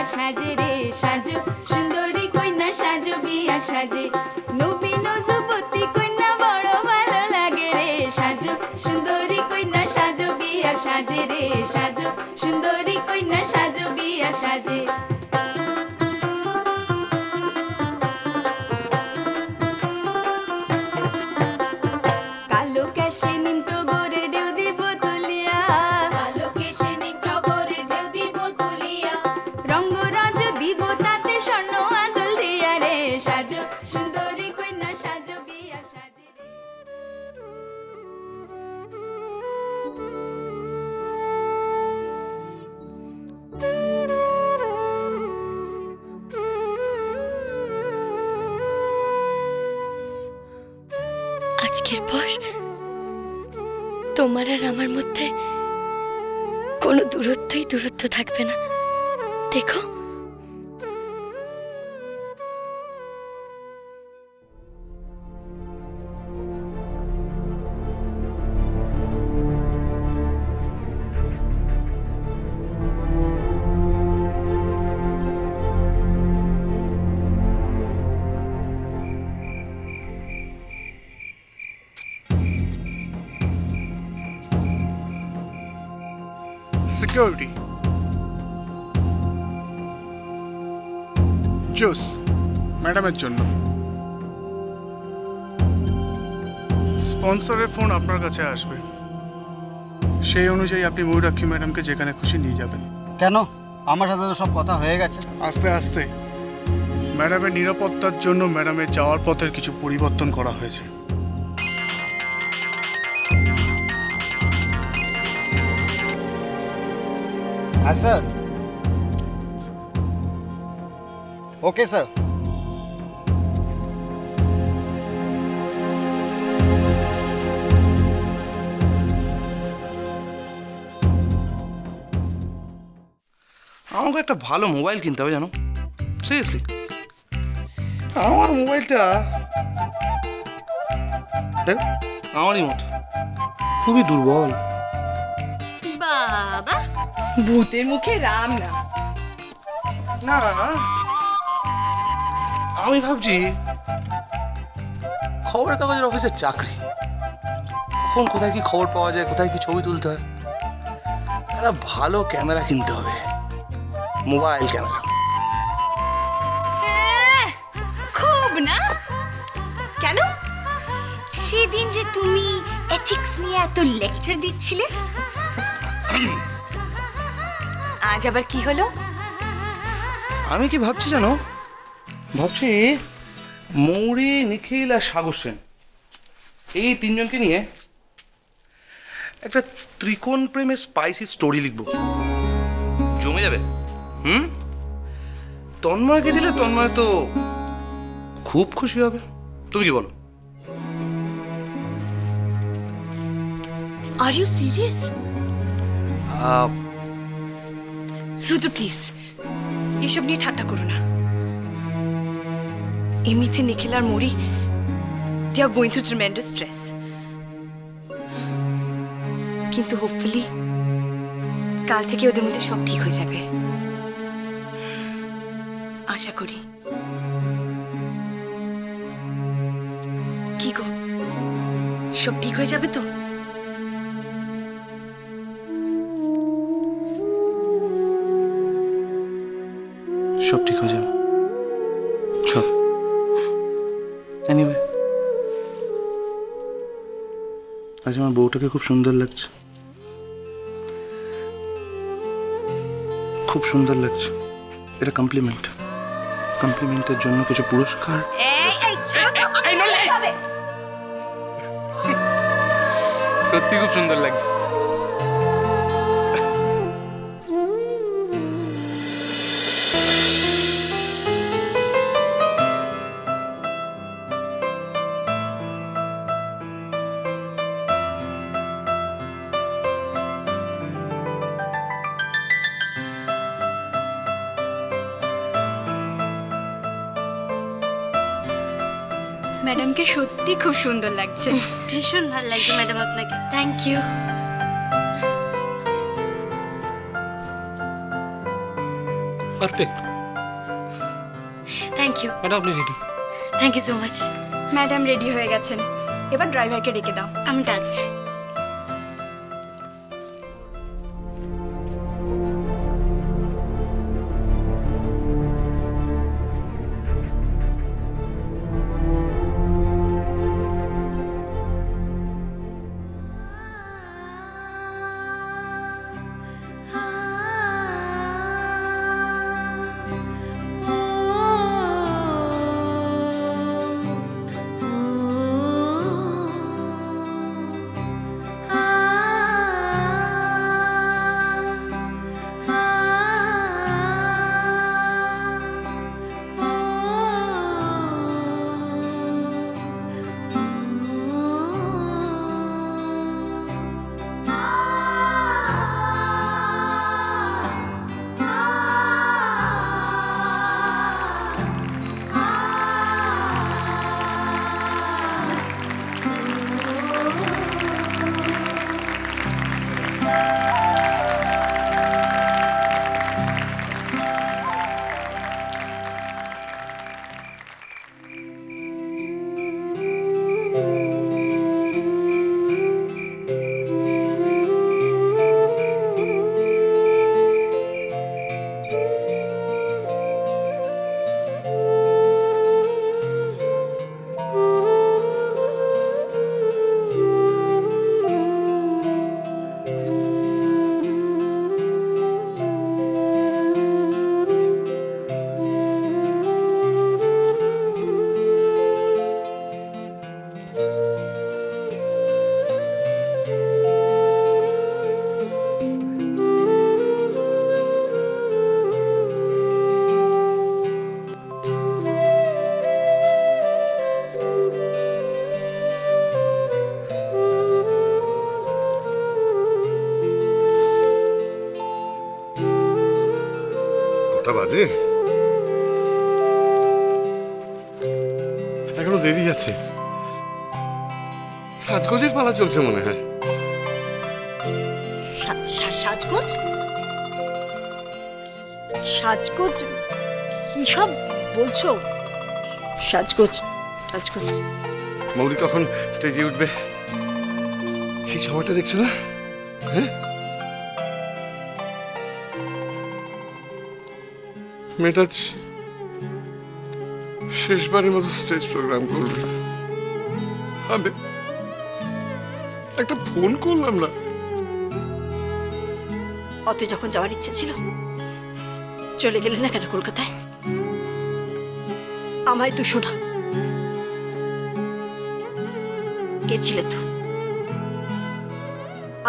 বিয়ার সাজে রে সাজো সুন্দরী কন্যা সাজো বিয়ার সাজে নবীন যুবতী কন্যা বড় ভালো লাগে রে সাজো সুন্দরী কন্যা সাজো বিয়ার সাজে রে সাজো সুন্দরী কন্যা সাজো বিয়ার সাজে কালো কেশে নিম টগরের ঢেউ দিব তুলিয়া কালো কেশে নিম টগরের ঢেউ দিব তুলিয়া রঙ্গরাজ দিব তাতে স্বর্ণ আদল দিয়া রে সাজো সুন্দরী কন্যা সাজো বিয়া সাজে আজকের পর তোমার আর আমার মধ্যে কোনো দূরত্ব থাকবে না দেখো সিকিউরিটি জুস ম্যাডামের জন্য স্পন্সরের ফোন আপনার কাছে আসবে সেই অনুযায়ী আপনি ময়ূরাক্ষী ম্যাডামকে যেখানে খুশি নিয়ে যাবেন কেন আমার সাথে তো সব কথা হয়ে গেছে আস্তে আস্তে ম্যাডামের নিরাপত্তার জন্য ম্যাডামের যাওয়ার পথের কিছু পরিবর্তন করা হয়েছে হ্যাঁ স্যার ওকে স্যার আমাকে একটা ভালো মোবাইল কিনতে হবে জানো সিরিয়াসলি আমার মোবাইলটা দেখ আমারই মতো খুবই দুর্বল বাবা ভূতের মুখে রাম না না আমি ভাবছি খবরের কাগজের অফিসের চাকরি কখন কোথায় কি খবর পাওয়া যায় কোথায় কি ছবি তুলতে হয় একটা ভালো ক্যামেরা কিনতে হবে মোবাইল ক্যামেরা খুব না কেন সেদিন যে তুমি এথিক্স নিয়ে এত লেকচার দিচ্ছিলে আজ আবার কি হলো আমি কি ভাবছি জানো ভাবছি মৌরি নিখিল আর সাগর সেন এই তিনজনকে নিয়ে একটা ত্রিকোণ প্রেমের স্পাইসি স্টোরি লিখবো জমে যাবে তন্ময়কে দিলে তন্ময় তো খুব খুশি হবে তুমি কি বলো are you serious Rudra please এসব নিয়ে ঠাট্টা করো না এমনিতে নিখিল আর Mouri they are going through tremendous stress কিন্তু হোপফুলি কাল থেকে ওদের মধ্যে সব ঠিক হয়ে যাবে আশা করি কি গো সব ঠিক হয়ে যাবে তো সব ঠিক হয়ে যাবে সব এনিওয়ে আজ আমার বউটাকে খুব সুন্দর লাগছে খুব সুন্দর লাগছে এটা কমপ্লিমেন্টের জন্য কিছু পুরস্কার সত্যি খুব সুন্দর লাগছে ম্যাডামকে সত্যি খুব সুন্দর লাগছে ভীষণ ভালো লাগছে ম্যাডাম আপনাকে thank you perfect. Thank you madam আপনি ready. Thank you so much. Madam ready হয়ে গেছেন, এবার ড্রাইভারকে ডেকে দাও। আমি ডাকছি। বাজে এখনো দেরি আছে। সাজগোজের পালা চলছে মনে হয়। সাজগোজ সাজগোজ কি সব বলছো? সাজগোজ সাজগোজ মৌরি কখন স্টেজে উঠবে সেই সময়টা দেখছো না? হ্যাঁ, মেয়েটা শেষবারের মতো স্টেজ প্রোগ্রাম করবে। আমি একটা ফোন করলাম না। অত যখন যাওয়ার ইচ্ছে ছিল চলে গেলে না কেন কলকাতায়? আমায় তো শোনা গেছিলে তো,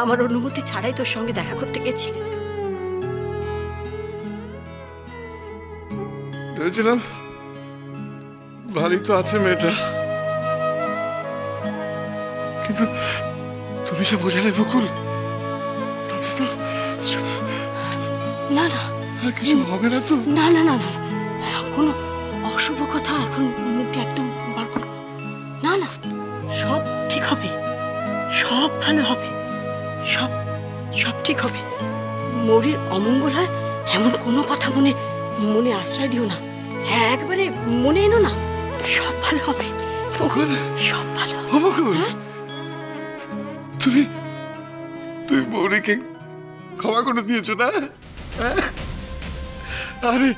আমার অনুমতি ছাড়াই তোর সঙ্গে দেখা করতে গেছি। ভেবেছিলাম ভালোই তো আছে মেয়েটা, কিন্তু তুমি সব বোঝালে বকুল। না না আর কিছু হবে না তো? না না না কোনো অশুভ কথা এখন মুখে একদম বার করো না। না সব ঠিক হবে, সব ভালো হবে, সব সব ঠিক হবে। মৌরির অমঙ্গল হয় এমন কোনো কথা মনে মনে আশ্রয় দিও না। হ্যাঁ একবারে মনে এনো না, সব ভালো হবে বকুল, সব ভালো হবে। বকুল তুমি তুমি মৌরিকে ক্ষমা করে দিয়েছো না? আরে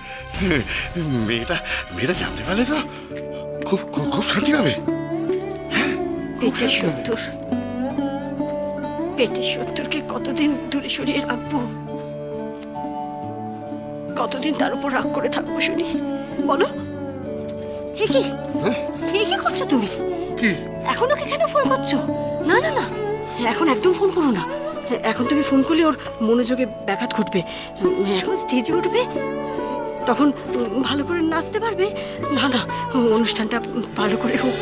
মেয়েটা মেয়েটা জানতে পারলে তো খুব খুব শান্তি পাবে। পেটের শত্রুর পেটের শত্রুরকে কতদিন দূরে সরিয়ে রাখবো? কতদিন তার উপর রাগ করে থাকবো শুনি বলো? কি কি করছো তুমি? কি এখন ওকে কেন ফোন করছো? না না না এখন একদম ফোন করো না। এখন তুমি ফোন করলে ওর মনোযোগে ব্যাঘাত ঘটবে। এখন স্টেজে উঠবে, তখন ভালো করে নাচতে পারবে। না না অনুষ্ঠানটা ভালো করে হোক।